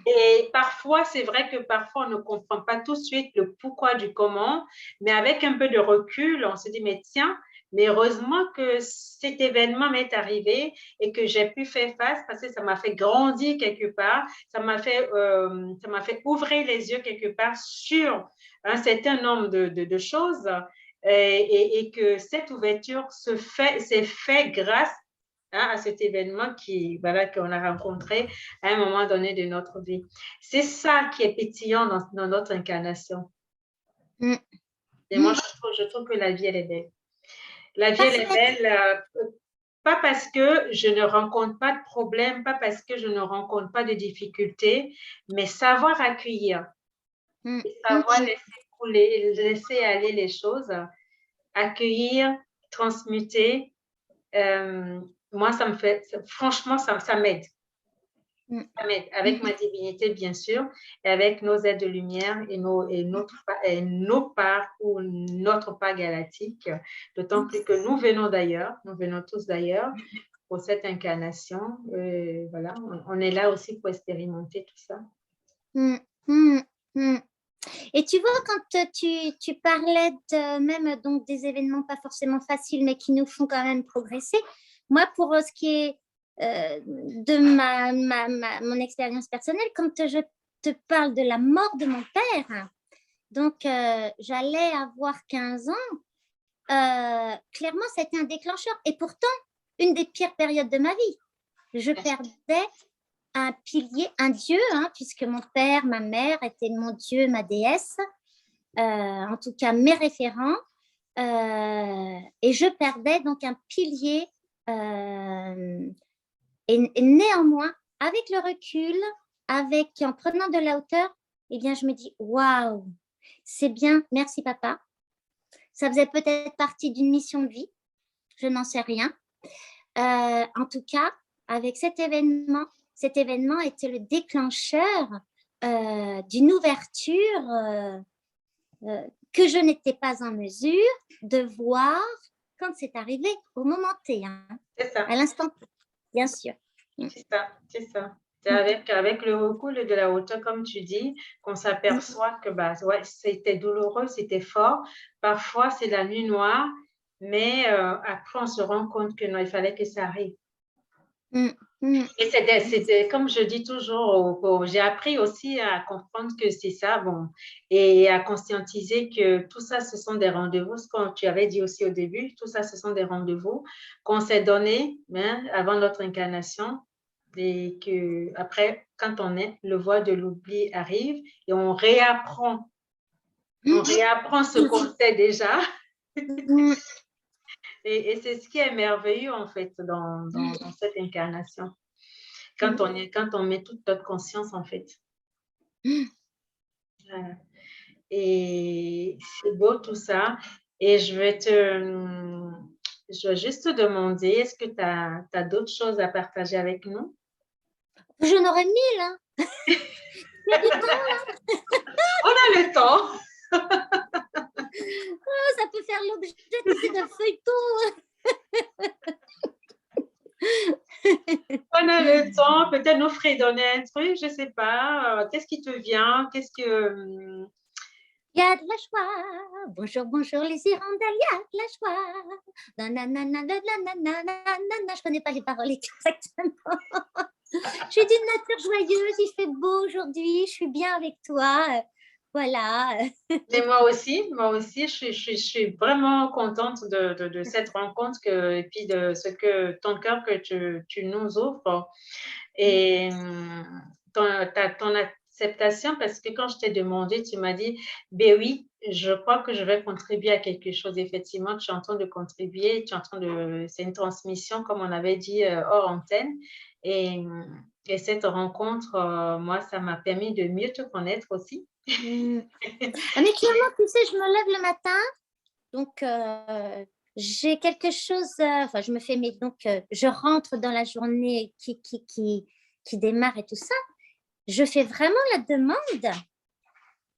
Et parfois, c'est vrai que parfois, on ne comprend pas tout de suite le pourquoi du comment, mais avec un peu de recul, on se dit, mais tiens, mais heureusement que cet événement m'est arrivé et que j'ai pu faire face parce que ça m'a fait grandir quelque part, ça m'a fait ouvrir les yeux quelque part sur un certain nombre de choses et que cette ouverture s'est fait grâce à cet événement qu'on a rencontré à un moment donné de notre vie. C'est ça qui est pétillant dans notre incarnation. Et moi, je trouve que la vie, elle est belle. La vie, elle est belle, pas parce que je ne rencontre pas de problème, pas parce que je ne rencontre pas de difficultés, mais savoir accueillir, savoir laisser aller les choses, accueillir, transmuter. Moi, franchement, ça m'aide. Ça m'aide avec ma divinité, bien sûr, et avec nos aides de lumière et nos parts ou notre part galactique. D'autant plus que nous venons tous d'ailleurs pour cette incarnation. Voilà, on est là aussi pour expérimenter tout ça. Et tu vois, quand tu parlais même donc des événements pas forcément faciles, mais qui nous font quand même progresser, moi, pour ce qui est de mon expérience personnelle, quand je te parle de la mort de mon père, donc j'allais avoir 15 ans, clairement, c'était un déclencheur. Et pourtant, une des pires périodes de ma vie. Je perdais un pilier, un dieu, hein, puisque mon père, ma mère étaient mon dieu, ma déesse, en tout cas mes référents, et je perdais donc un pilier. Et néanmoins, avec le recul, en prenant de la hauteur, eh bien, je me dis, waouh, c'est bien, merci papa. Ça faisait peut-être partie d'une mission de vie, je n'en sais rien. En tout cas, avec cet événement était le déclencheur d'une ouverture que je n'étais pas en mesure de voir quand c'est arrivé, au moment T, hein, à l'instant T, bien sûr. C'est ça. C'est avec le recul de la hauteur, comme tu dis, qu'on s'aperçoit que c'était douloureux, c'était fort. Parfois, c'est la nuit noire, mais après, on se rend compte que non, il fallait que ça arrive. Et c'était, comme je dis toujours, j'ai appris aussi à comprendre que c'est ça, et à conscientiser que tout ça, ce sont des rendez-vous, ce que tu avais dit aussi au début, tout ça, ce sont des rendez-vous qu'on s'est donnés avant notre incarnation. Et que après, quand le voie de l'oubli arrive et on réapprend ce qu'on sait déjà. Et c'est ce qui est merveilleux, en fait, dans cette incarnation. Quand on met toute notre conscience, en fait. Voilà. Et c'est beau tout ça. Et je vais juste te demander, est-ce que tu as d'autres choses à partager avec nous? J'en aurais 1000, hein. Il y a du temps, là. On a le temps. Oh, ça peut faire l'objet, tu sais, d'un feuilleton. On a le temps. Peut-être nous fredonner un truc, je ne sais pas. Qu'est-ce qui te vient? Qu'est-ce que... Il y a de la joie. Bonjour, bonjour les hirondelles, il y a de la joie. Nanana, je ne connais pas les paroles exactement. J'ai d'une nature joyeuse, il fait beau aujourd'hui, je suis bien avec toi. Voilà. Et moi aussi, je suis vraiment contente de cette rencontre et puis de ce que ton cœur que tu nous offres. Et ton acceptation, parce que quand je t'ai demandé, tu m'as dit, ben oui, je crois que je vais contribuer à quelque chose. Effectivement, tu es en train de contribuer, c'est une transmission, comme on avait dit, hors antenne. Et cette rencontre, moi, ça m'a permis de mieux te connaître aussi. Mais clairement, tu sais, je me lève le matin, donc j'ai quelque chose, enfin, je me fais, mais donc je rentre dans la journée qui démarre et tout ça. Je fais vraiment la demande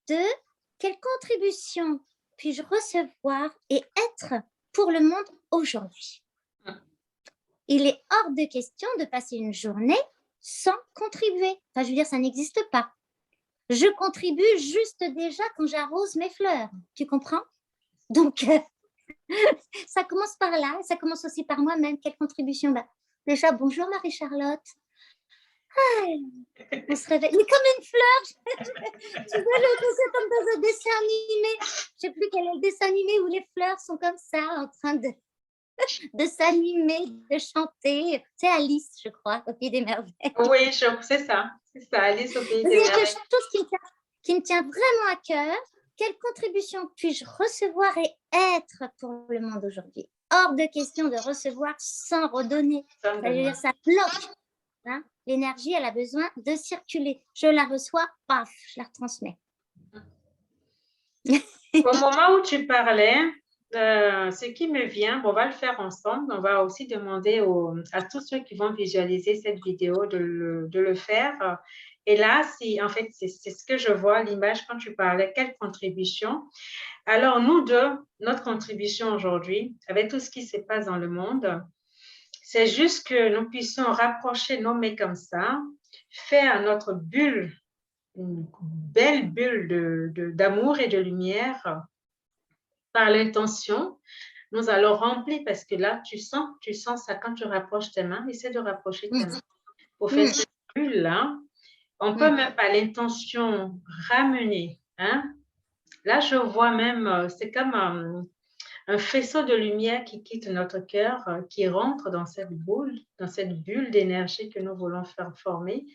de quelle contribution puis-je recevoir et être pour le monde aujourd'hui. Il est hors de question de passer une journée sans contribuer. Enfin, je veux dire, ça n'existe pas. Je contribue juste déjà quand j'arrose mes fleurs. Tu comprends? Donc, ça commence par là. Ça commence aussi par moi-même. Quelle contribution? Déjà, bonjour Marie-Charlotte. On se réveille. Mais comme une fleur. Tu vois, c'est comme dans un dessin animé. Je ne sais plus quel est le dessin animé où les fleurs sont comme ça, en train de s'animer, de chanter. C'est Alice, je crois, au Pays des Merveilles. Oui, c'est ça, Alice au Pays des Merveilles. Merveilles. C'est quelque chose qui me tient vraiment à cœur. Quelle contribution puis-je recevoir et être pour le monde aujourd'hui? Hors de question de recevoir sans redonner. Ça bloque. Hein? L'énergie, elle a besoin de circuler. Je la reçois, paf, je la retransmets. Au moment où tu parlais, ce qui me vient, on va le faire ensemble. On va aussi demander à tous ceux qui vont visualiser cette vidéo de le faire. Et là, en fait, c'est ce que je vois, l'image quand tu parlais, quelle contribution. Alors, nous deux, notre contribution aujourd'hui, avec tout ce qui se passe dans le monde, c'est juste que nous puissions rapprocher nos mains comme ça, faire notre bulle, une belle bulle d'amour et de lumière par l'intention. Nous allons remplir parce que là, tu sens ça quand tu rapproches tes mains. Essaie de rapprocher tes mains pour faire cette bulle-là. On peut même par l'intention ramener. Hein? Là, je vois même, c'est comme un faisceau de lumière qui quitte notre cœur, qui rentre dans cette bulle d'énergie que nous voulons faire former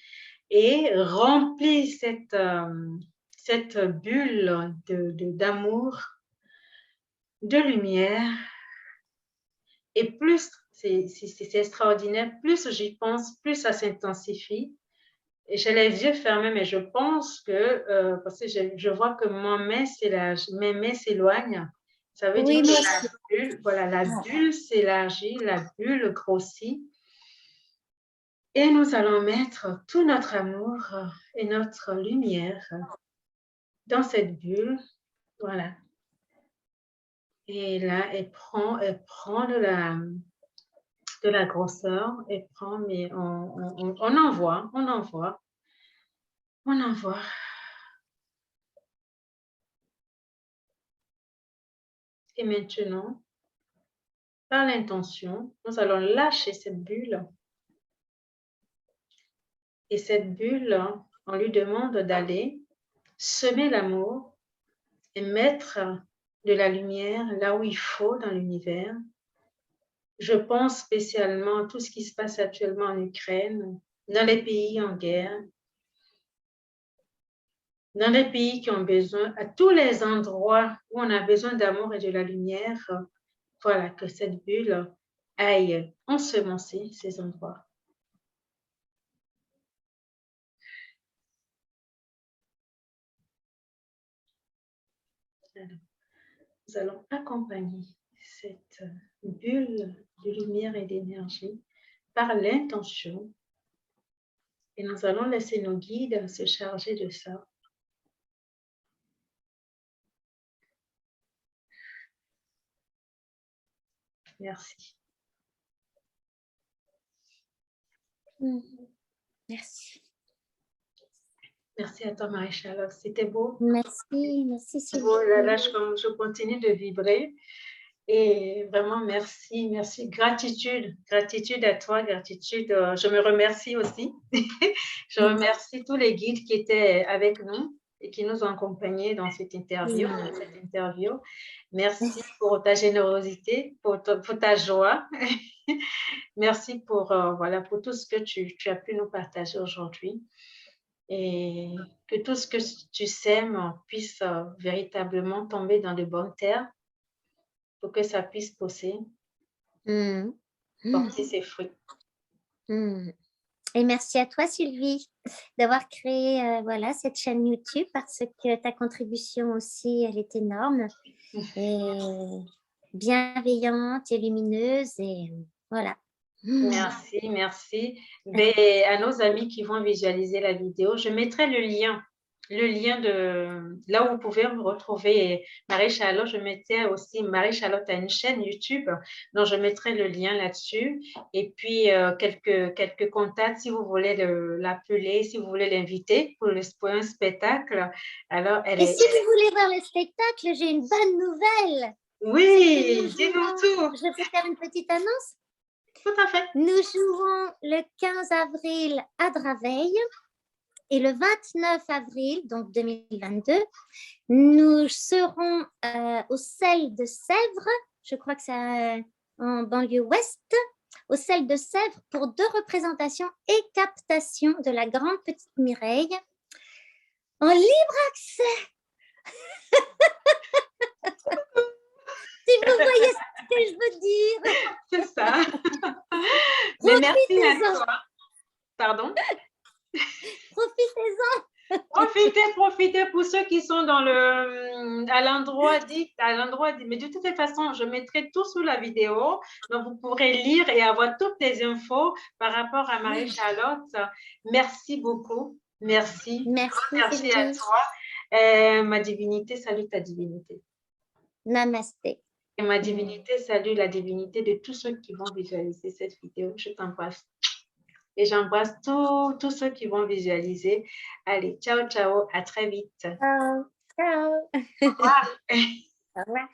et remplit cette bulle d'amour, de lumière. Et plus, c'est extraordinaire, plus j'y pense, plus ça s'intensifie. Et j'ai les yeux fermés, mais je pense que, parce que je vois que mes mains s'éloignent. Ça veut dire que la bulle s'élargit, la bulle grossit. Et nous allons mettre tout notre amour et notre lumière dans cette bulle. Voilà. Et là, elle prend de la grosseur, elle prend, mais on envoie. Et maintenant, par l'intention, nous allons lâcher cette bulle. Et cette bulle, on lui demande d'aller semer l'amour et mettre de la lumière là où il faut dans l'univers. Je pense spécialement à tout ce qui se passe actuellement en Ukraine, dans les pays en guerre, dans les pays qui ont besoin, à tous les endroits où on a besoin d'amour et de la lumière, voilà, que cette bulle aille ensemencer ces endroits. Alors, nous allons accompagner cette bulle de lumière et d'énergie par l'intention et nous allons laisser nos guides se charger de ça. Merci. Merci. Merci à toi, Marie-Charlotte. C'était beau. Merci, merci Sylvie. Beau. Là, je continue de vibrer. Et vraiment, merci, merci. Gratitude à toi, gratitude. Je me remercie aussi. Je remercie tous les guides qui étaient avec nous et qui nous ont accompagnés dans cette interview. Merci pour ta générosité, pour ta joie. Merci pour, voilà, pour tout ce que tu as pu nous partager aujourd'hui. Et que tout ce que tu sèmes puisse véritablement tomber dans de bonnes terres pour que ça puisse pousser, porter ses fruits. Et merci à toi, Sylvie, d'avoir créé voilà, cette chaîne YouTube parce que ta contribution aussi, elle est énorme et bienveillante et lumineuse. Et voilà. Merci, merci. Et à nos amis qui vont visualiser la vidéo, je mettrai le lien de là où vous pouvez me retrouver Marie-Charlotte. Je mettais aussi Marie-Charlotte a une chaîne YouTube, donc je mettrai le lien là-dessus. Et puis quelques contacts si vous voulez l'appeler, si vous voulez l'inviter pour un spectacle. Alors, si vous voulez voir le spectacle, j'ai une bonne nouvelle. Oui, dis-nous tout. Je peux faire une petite annonce? Tout à fait. Nous jouons le 15 avril à Draveil et le 29 avril, donc 2022, nous serons au Sel de Sèvres, je crois que c'est en banlieue ouest, au Sel de Sèvres pour 2 représentations et captations de la Grande Petite Mireille en libre accès. Si vous voyez ce que je veux dire. C'est ça. Mais merci à toi. Pardon? Profitez-en. Profitez pour ceux qui sont dans à l'endroit dit. Mais de toute façon, je mettrai tout sous la vidéo. Donc, vous pourrez lire et avoir toutes les infos par rapport à Marie-Charlotte. Merci beaucoup. Merci. Merci à toi. Ma divinité, salue ta divinité. Namasté. Et ma divinité, salue la divinité de tous ceux qui vont visualiser cette vidéo. Je t'embrasse. Et j'embrasse tous ceux qui vont visualiser. Allez, ciao, ciao. À très vite. Ciao. Ciao. Au revoir. Au revoir.